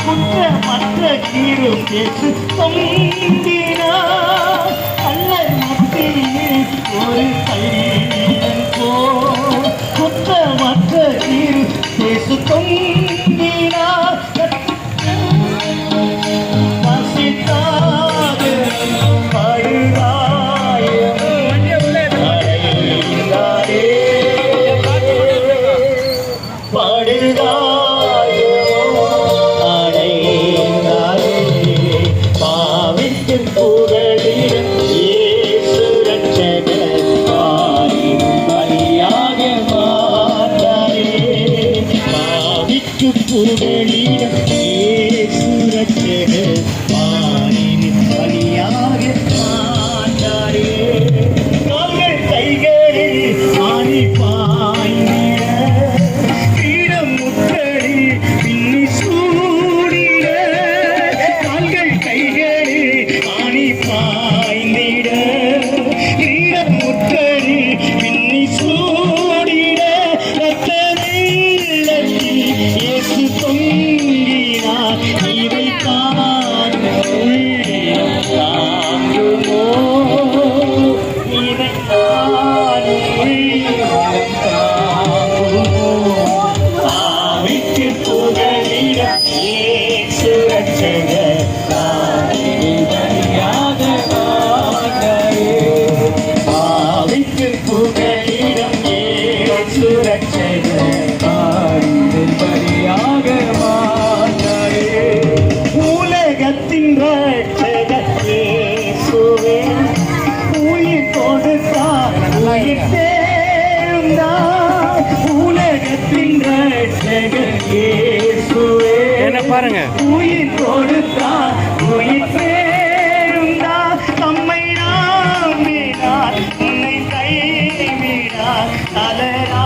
குற்றமற்ற கீழே பேசு தொங்கினார் அல்லர் மத்தியில் ஒரு கையிலன் போ குற்றமற்ற கீழே பேசு தொங்கினார் பசித்தாக படுகாயம் அடைந்தாரே புகழிடம் இயேசு ரட்சகர் பாரின் பலியாக மாட்டாரே கால்கள் கைகளில் ஆணி பாய்ந்திட கிரீடம் முற்றடி பின்னி சூடிட கால்கள் கைகளில் ஆணி பாய்ந்திட கிரீடம் முற்றடி பின்னி சூடிட இயேசு தொங்கினார் இதை உள்ளம் தாங்குமோ இதை உள்ளம் தாங்குமோ சாமிக்கு புகழிட இயேசு ரட்சகர் பலியாக மாட்டாரே சாமிக்கு புகழிடம் இயேசு ரட்சகர் உலகத்தின் உயிர் கொடுத்தார் உயிர் தேர்ந்தார் உலகத்தின் என்ன பாருங்க உயிர் கொடுத்தார் உயிர் தேர்ந்தார் தம்மை நம்பினார் உன்னை கைவிடார் தளரா